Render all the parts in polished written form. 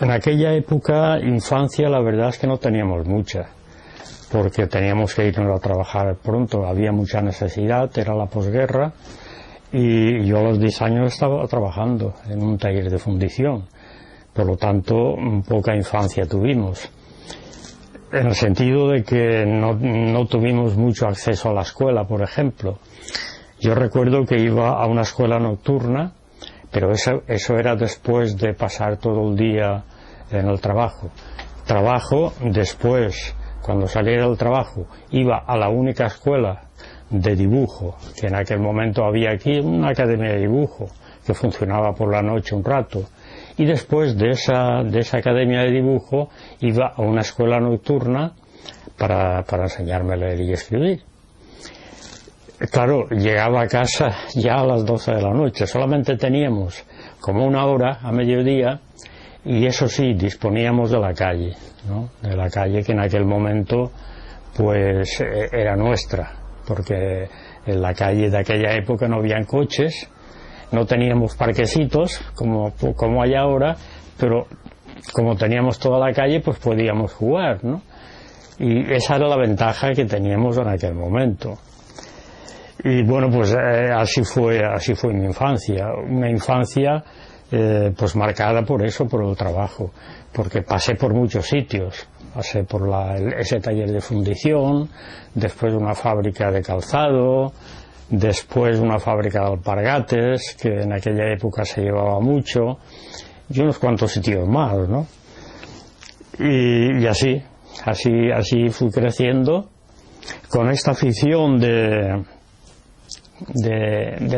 En aquella época, infancia, la verdad es que no teníamos mucha, porque teníamos que irnos a trabajar pronto, había mucha necesidad, era la posguerra, y yo a los 10 años estaba trabajando en un taller de fundición, por lo tanto, poca infancia tuvimos, en el sentido de que no tuvimos mucho acceso a la escuela, por ejemplo. Yo recuerdo que iba a una escuela nocturna, pero eso era después de pasar todo el día en el trabajo. Después, cuando saliera del trabajo, iba a la única escuela de dibujo, que en aquel momento había aquí, una academia de dibujo, que funcionaba por la noche un rato. Y después de esa academia de dibujo, iba a una escuela nocturna para enseñarme a leer y escribir. Claro, llegaba a casa ya a las 12 de la noche, solamente teníamos como una hora a mediodía, y eso sí, disponíamos de la calle, ¿no? De la calle que en aquel momento pues era nuestra, porque en la calle de aquella época no habían coches, no teníamos parquecitos como hay ahora, pero como teníamos toda la calle pues podíamos jugar, ¿no? Y esa era la ventaja que teníamos en aquel momento. Y bueno, pues así fue mi infancia, una infancia pues marcada por eso, por el trabajo, porque pasé por muchos sitios, pasé por ese taller de fundición, después una fábrica de calzado, después una fábrica de alpargates, que en aquella época se llevaba mucho, y unos cuantos sitios más, ¿no? Y así fui creciendo con esta afición del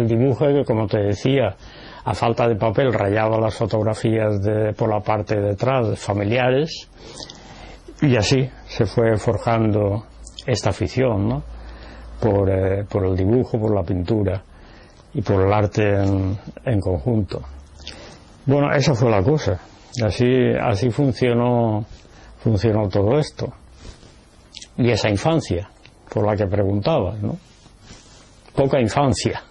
dibujo, que como te decía, a falta de papel rayaba las fotografías por la parte de atrás, familiares, y así se fue forjando esta afición, ¿no? Por el dibujo, por la pintura y por el arte en conjunto. Bueno, esa fue la cosa, así funcionó todo esto. Y esa infancia, por la que preguntabas, ¿no? Poca infancia,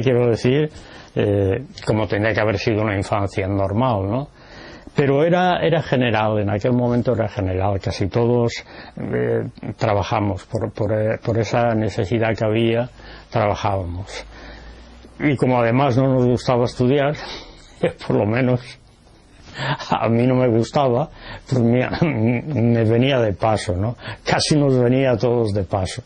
quiero decir, como tenía que haber sido una infancia normal, ¿no? Pero era general, en aquel momento era general, casi todos trabajamos, por esa necesidad que había, trabajábamos. Y como además no nos gustaba estudiar, por lo menos a mí no me gustaba, pues me venía de paso, ¿no? Casi nos venía a todos de paso.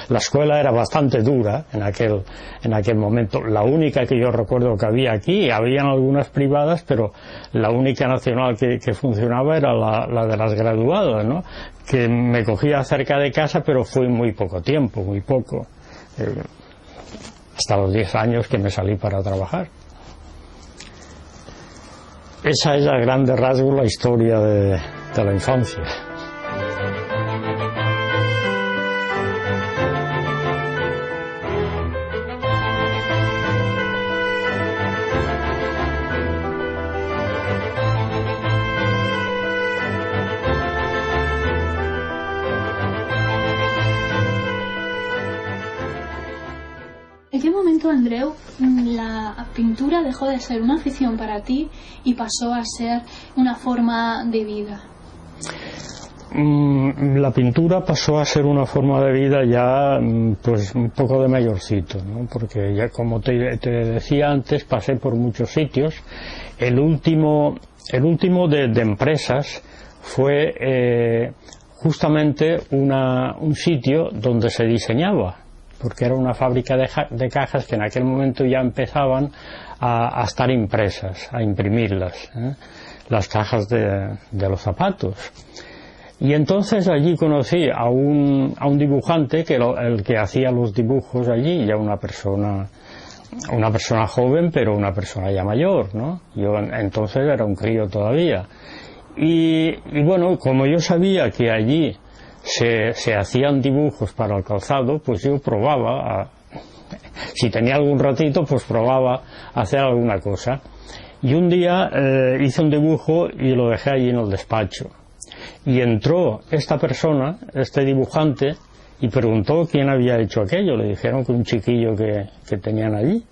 La escuela era bastante dura en aquel momento. La única que yo recuerdo que había aquí, habían algunas privadas, pero la única nacional que funcionaba era la de las graduadas, ¿no? Que me cogía cerca de casa, pero fue muy poco tiempo, muy poco. Hasta los 10 años que me salí para trabajar. Esa es a grandes rasgos la historia de la infancia. ¿En qué momento, Andreu, la pintura dejó de ser una afición para ti y pasó a ser una forma de vida? La pintura pasó a ser una forma de vida ya pues un poco de mayorcito, ¿no? Porque ya, como te decía antes, pasé por muchos sitios. El último de empresas fue justamente un sitio donde se diseñaba, porque era una fábrica de cajas que en aquel momento ya empezaban a estar impresas, a imprimirlas, las cajas de los zapatos. Y entonces allí conocí a un dibujante, el que hacía los dibujos allí, ya una persona joven, pero una persona ya mayor, ¿no? Yo entonces era un crío todavía. Y bueno, como yo sabía que allí se hacían dibujos para el calzado, pues yo probaba, si tenía algún ratito, pues probaba a hacer alguna cosa. Y un día hice un dibujo y lo dejé allí en el despacho. Y entró esta persona, este dibujante, y preguntó quién había hecho aquello. Le dijeron que un chiquillo que tenían allí.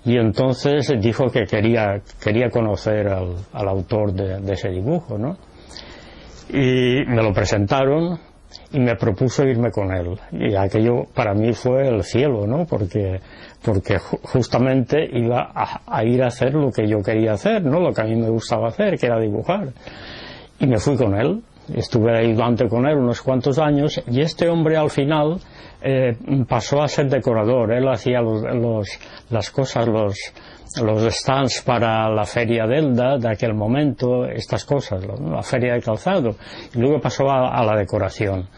y entonces dijo que quería conocer al autor de ese dibujo, ¿no? Y me lo presentaron y me propuso irme con él, y aquello para mí fue el cielo, ¿no? Porque justamente iba a ir a hacer lo que yo quería hacer, ¿no? Lo que a mí me gustaba hacer, que era dibujar, y me fui con él. Estuve ayudante con él unos cuantos años, y este hombre al final pasó a ser decorador. Él hacía las cosas, los stands para la feria de Elda de aquel momento, estas cosas, la feria de calzado, y luego pasó a la decoración.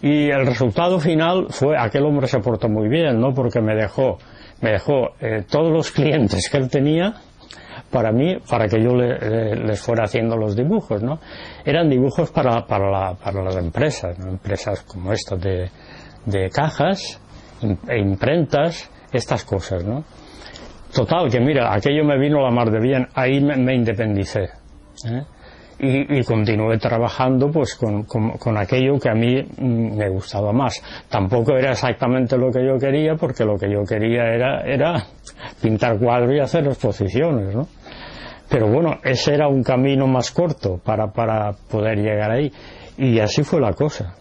Y el resultado final fue, aquel hombre se portó muy bien, ¿no? Porque me dejó todos los clientes que él tenía para mí, para que yo les fuera haciendo los dibujos, ¿no? Eran dibujos para las empresas, ¿no? Empresas como estas de cajas e imprentas, estas cosas, ¿no? Total, que mira, aquello me vino la mar de bien, ahí me independicé, ¿eh? Y continué trabajando pues con aquello que a mí me gustaba más. Tampoco era exactamente lo que yo quería, porque lo que yo quería era pintar cuadros y hacer exposiciones, ¿no? Pero bueno, ese era un camino más corto para poder llegar ahí, y así fue la cosa.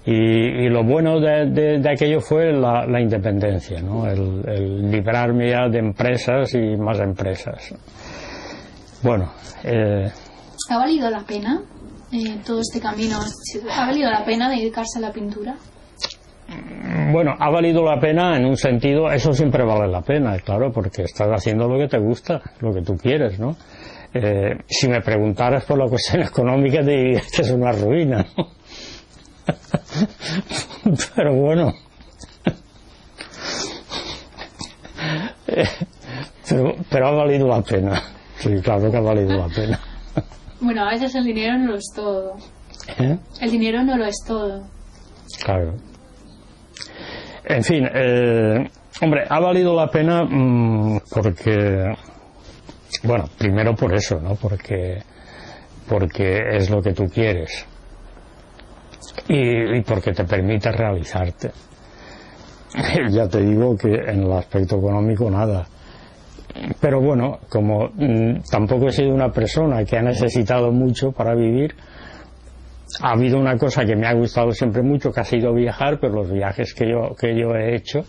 Y lo bueno de aquello fue la independencia, ¿no? El librarme ya de empresas y más empresas. Bueno, ¿ha valido la pena todo este camino? ¿Ha valido la pena dedicarse a la pintura? Bueno, ha valido la pena en un sentido, eso siempre vale la pena, claro, porque estás haciendo lo que te gusta, lo que tú quieres, ¿no? Si me preguntaras por la cuestión económica, te diría que es una ruina, ¿no? Pero bueno, pero ha valido la pena. Sí, claro que ha valido la pena. Bueno, a veces el dinero no lo es todo. ¿Eh? El dinero no lo es todo. Claro. En fin, hombre, ha valido la pena porque, bueno, primero por eso, ¿no? Porque es lo que tú quieres. Y porque te permite realizarte. Ya te digo que en el aspecto económico nada. Pero bueno, como tampoco he sido una persona que ha necesitado mucho para vivir, ha habido una cosa que me ha gustado siempre mucho, que ha sido viajar, pero los viajes que yo he hecho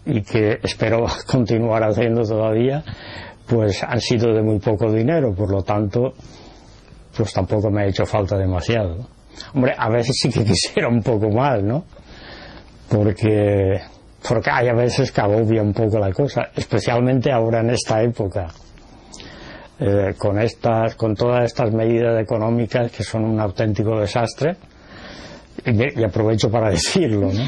y que espero continuar haciendo todavía, pues han sido de muy poco dinero, por lo tanto, pues tampoco me ha hecho falta demasiado. Hombre, a veces sí que quisiera un poco más, ¿no? Porque hay a veces que agobia un poco la cosa, especialmente ahora en esta época, con todas estas medidas económicas que son un auténtico desastre, y aprovecho para decirlo, ¿no?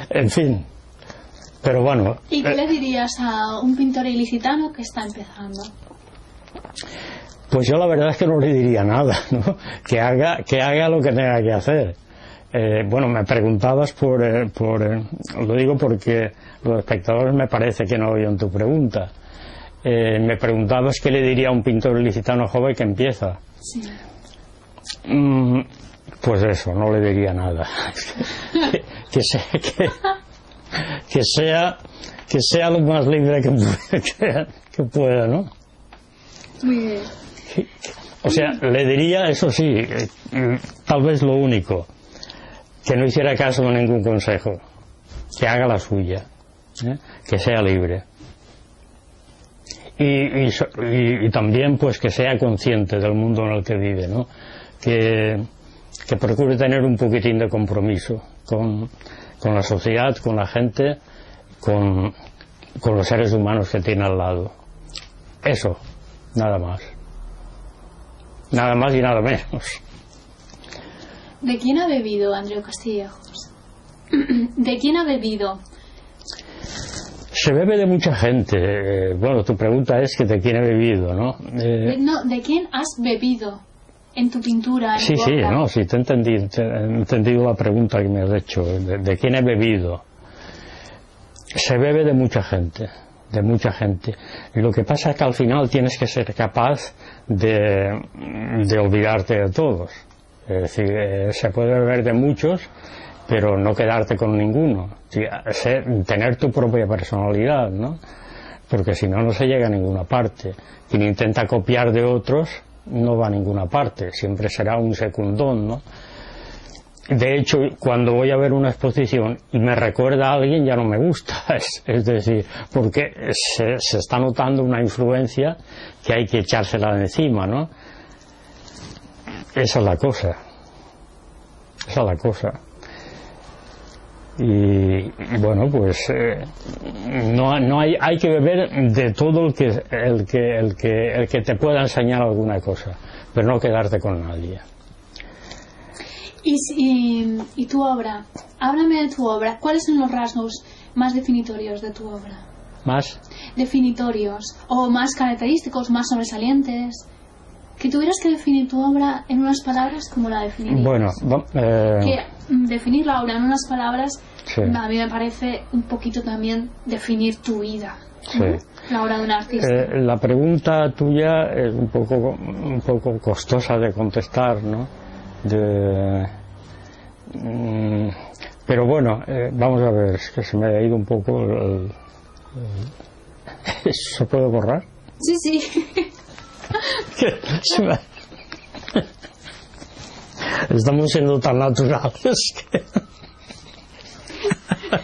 En fin, pero bueno. ¿Y qué le dirías a un pintor ilicitano que está empezando? Pues yo la verdad es que no le diría nada, ¿no? Que haga lo que tenga que hacer. Bueno, me preguntabas lo digo porque los espectadores me parece que no oyen tu pregunta. Me preguntabas qué le diría a un pintor ilicitano joven que empieza. Sí. Pues eso, no le diría nada. que sea lo más libre que pueda, ¿no? Muy bien. O sea, le diría, eso sí, tal vez lo único, que no hiciera caso de ningún consejo, que haga la suya, que sea libre. Y también pues que sea consciente del mundo en el que vive, ¿no? Que procure tener un poquitín de compromiso con la sociedad, con la gente, con los seres humanos que tiene al lado. Eso, nada más. Nada más y nada menos. ¿De quién ha bebido Andreu Castillejos? ¿De quién ha bebido? Se bebe de mucha gente. Bueno, tu pregunta es que de quién he bebido, ¿no? No, ¿de quién has bebido en tu pintura? En sí, tu sí, obra? no, sí, te he entendido la pregunta que me has hecho. ¿De quién he bebido? Se bebe de mucha gente, de mucha gente. Lo que pasa es que al final tienes que ser capaz de olvidarte de todos. Es decir, se puede beber de muchos, pero no quedarte con ninguno. Tener tu propia personalidad, ¿no? Porque si no, no se llega a ninguna parte. Quien intenta copiar de otros no va a ninguna parte, siempre será un secundón, ¿no? De hecho, cuando voy a ver una exposición y me recuerda a alguien, ya no me gusta. Es decir, porque se está notando una influencia que hay que echársela de encima, ¿no? Esa es la cosa. Esa es la cosa. Y bueno, pues no hay que beber de todo el que te pueda enseñar alguna cosa, pero no quedarte con nadie. Y tu obra, háblame de tu obra. ¿Cuáles son los rasgos más definitorios de tu obra? ¿Más? Definitorios, o más característicos, más sobresalientes. Que tuvieras que definir tu obra en unas palabras, ¿cómo la definirías? Bueno, que definir la obra en unas palabras, sí. A mí me parece un poquito también definir tu vida, ¿no? Sí. La obra de un artista. La pregunta tuya es un poco costosa de contestar, ¿no? Pero bueno, vamos a ver, es que se me ha ido un poco ¿Eso se puede borrar? Sí, sí. Estamos siendo tan naturales que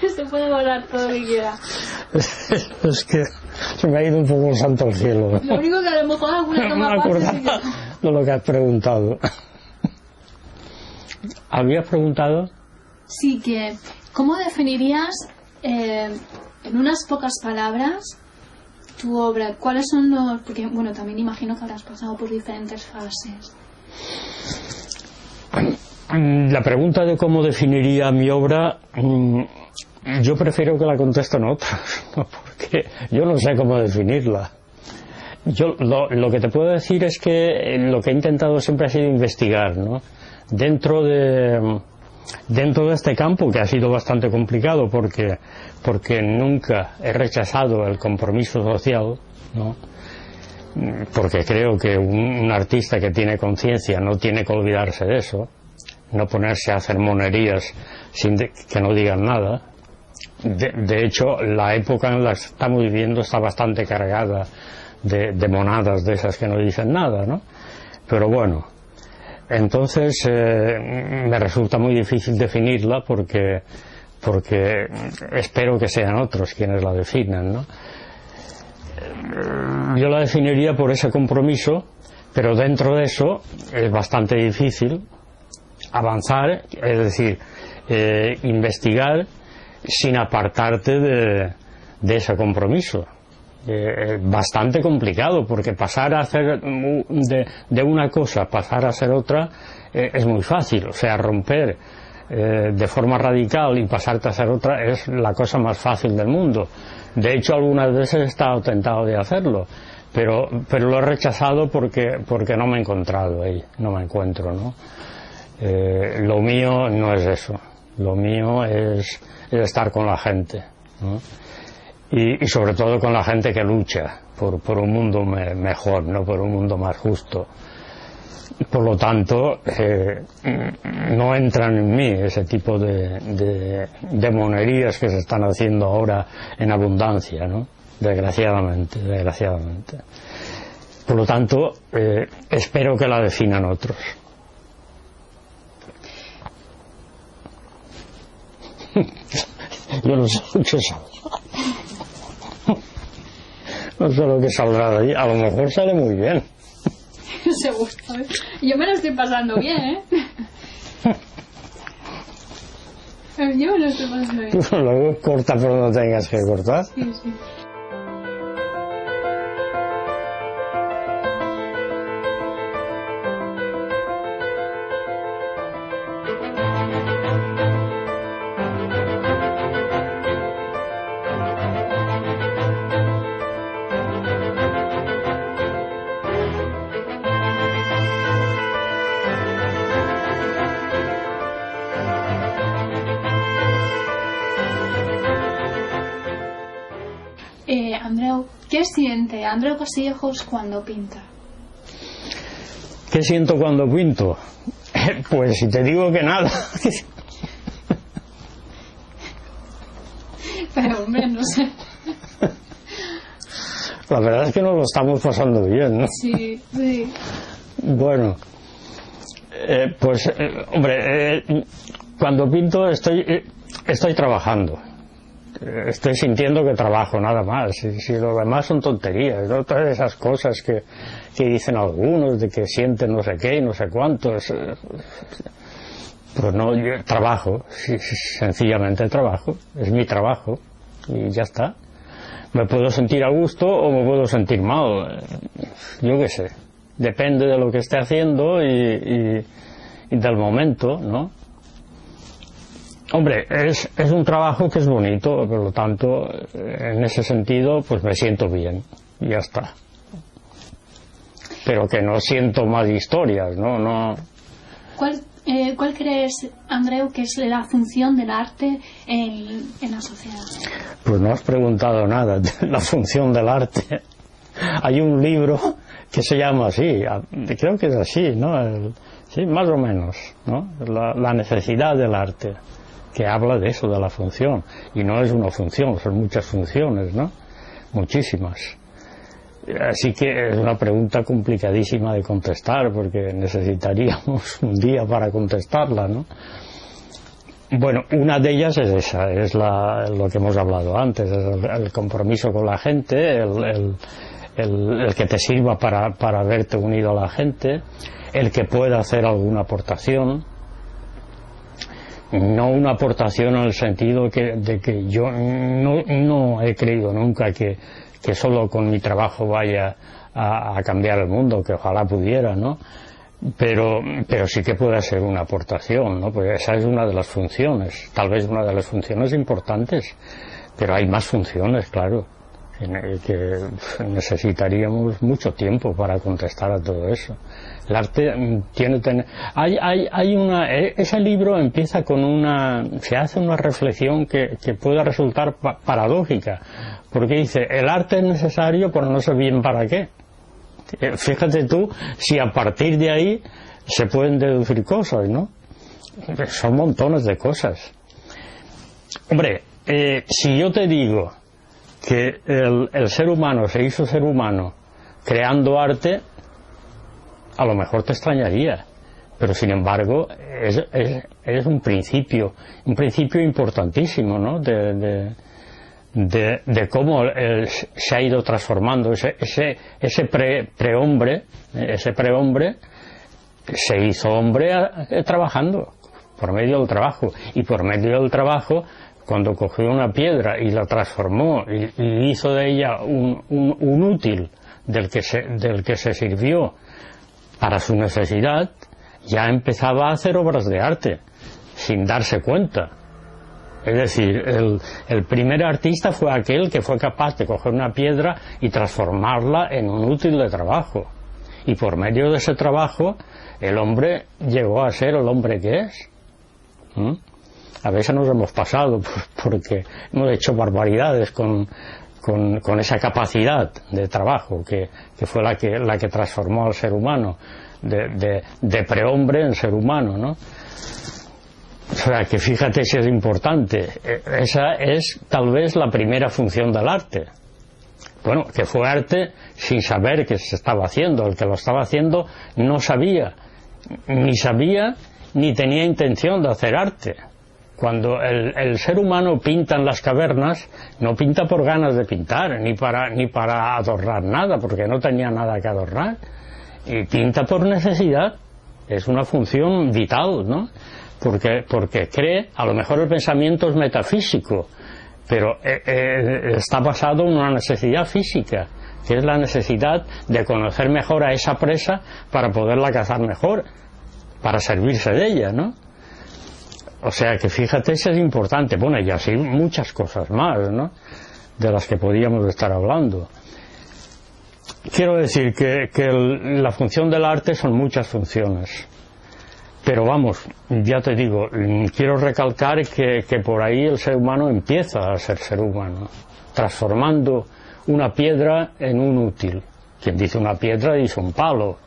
Se puede borrar todo lo que quiera. es que se me ha ido un poco el santo al cielo. Lo único que a lo mejor alguna No toma me parte acordaba de lo que has preguntado. ¿Habías preguntado? Sí, que ¿cómo definirías en unas pocas palabras tu obra? ¿Cuáles son los...? Porque, bueno, también imagino que habrás pasado por diferentes fases. La pregunta de cómo definiría mi obra, yo prefiero que la contesten otros, porque yo no sé cómo definirla. Yo lo que te puedo decir es que lo que he intentado siempre ha sido investigar, ¿no? Dentro de este campo, que ha sido bastante complicado porque nunca he rechazado el compromiso social, ¿no? Porque creo que un artista que tiene conciencia no tiene que olvidarse de eso, no ponerse a hacer monerías que no digan nada. De hecho, la época en la que estamos viviendo está bastante cargada de monadas de esas que no dicen nada, ¿no? Pero bueno, entonces me resulta muy difícil definirla porque espero que sean otros quienes la definan, ¿no? Yo la definiría por ese compromiso, pero dentro de eso es bastante difícil avanzar, es decir, investigar sin apartarte de ese compromiso. Bastante complicado, porque pasar a hacer de una cosa, pasar a hacer otra, es muy fácil. O sea, romper de forma radical y pasarte a hacer otra es la cosa más fácil del mundo. De hecho, algunas veces he estado tentado de hacerlo, pero lo he rechazado porque no me he encontrado ahí, no me encuentro, ¿no? Lo mío no es eso, lo mío es estar con la gente, ¿no? Y sobre todo con la gente que lucha por un mundo mejor, no por un mundo más justo. Por lo tanto, no entran en mí ese tipo de monerías que se están haciendo ahora en abundancia, ¿no? Desgraciadamente. Por lo tanto, espero que la definan otros. Yo no sé mucho eso. No sé lo que saldrá de allí. A lo mejor sale muy bien. Seguro. Yo me lo estoy pasando bien, ¿eh? Yo me lo estoy pasando bien. Luego corta por donde tengas que cortar. Sí, sí. ¿Qué siente Andreu Castillejos cuando pinta? ¿Qué siento cuando pinto? Pues si te digo que nada. Pero hombre, no sé. La verdad es que nos lo estamos pasando bien, ¿no? Sí, sí. Bueno, hombre, cuando pinto estoy trabajando. Estoy sintiendo que trabajo, nada más. Si lo demás son tonterías, ¿no? Todas esas cosas que dicen algunos, de que sienten no sé qué y no sé cuántos. Pues no, yo trabajo, sencillamente trabajo. Es mi trabajo y ya está. Me puedo sentir a gusto o me puedo sentir mal. Yo qué sé. Depende de lo que esté haciendo y del momento, ¿no? Hombre, es un trabajo que es bonito, por lo tanto, en ese sentido, pues me siento bien, y ya está. Pero que no siento más historias, ¿no? ¿Cuál crees, Andreu, que es la función del arte en la sociedad? Pues no has preguntado nada de la función del arte. Hay un libro que se llama así, creo que es así, ¿no? Sí, más o menos, ¿no? La necesidad del arte, que habla de eso, de la función, y no es una función, son muchas funciones, ¿no? Muchísimas. Así que es una pregunta complicadísima de contestar, porque necesitaríamos un día para contestarla, ¿no? Bueno, una de ellas es esa, es lo que hemos hablado antes, es el compromiso con la gente, el que te sirva para verte unido a la gente, el que pueda hacer alguna aportación. No una aportación en el sentido de que yo no he creído nunca que solo con mi trabajo vaya a cambiar el mundo, que ojalá pudiera, ¿no? Pero sí que puede ser una aportación, ¿no? Pues esa es una de las funciones, tal vez una de las funciones importantes, pero hay más funciones, claro, que necesitaríamos mucho tiempo para contestar a todo eso. El arte ese libro empieza se hace una reflexión que puede resultar paradójica, porque dice, el arte es necesario, pero no sé bien para qué. Fíjate tú si a partir de ahí se pueden deducir cosas, ¿no? Son montones de cosas. Hombre, si yo te digo que el ser humano se hizo ser humano creando arte, a lo mejor te extrañaría, pero sin embargo es un principio importantísimo, ¿no? De cómo se ha ido transformando ese prehombre se hizo hombre trabajando, por medio del trabajo, y por medio del trabajo, cuando cogió una piedra y la transformó y hizo de ella un útil del que se sirvió para su necesidad, ya empezaba a hacer obras de arte sin darse cuenta. Es decir, el primer artista fue aquel que fue capaz de coger una piedra y transformarla en un útil de trabajo, y por medio de ese trabajo el hombre llegó a ser el hombre que es. A veces nos hemos pasado porque hemos hecho barbaridades con esa capacidad de trabajo que fue la que transformó al ser humano de prehombre en ser humano, ¿no? O sea, que fíjate si es importante. Esa es tal vez la primera función del arte. Bueno, que fue arte sin saber que se estaba haciendo. El que lo estaba haciendo no sabía ni tenía intención de hacer arte. Cuando el ser humano pinta en las cavernas, no pinta por ganas de pintar, ni para adornar nada, porque no tenía nada que adornar, y pinta por necesidad. Es una función vital, ¿no? Porque cree, a lo mejor el pensamiento es metafísico, pero está basado en una necesidad física, que es la necesidad de conocer mejor a esa presa para poderla cazar mejor, para servirse de ella, ¿no? O sea que fíjate, eso es importante. Bueno, y así muchas cosas más, ¿no? De las que podíamos estar hablando. Quiero decir que la función del arte son muchas funciones. Pero vamos, ya te digo, quiero recalcar que por ahí el ser humano empieza a ser humano, transformando una piedra en un útil. Quien dice una piedra dice un palo,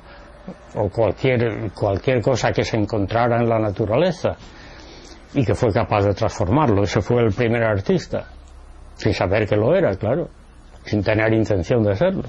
o cualquier cosa que se encontrara en la naturaleza, y que fue capaz de transformarlo. Ese fue el primer artista, sin saber que lo era, claro, sin tener intención de serlo.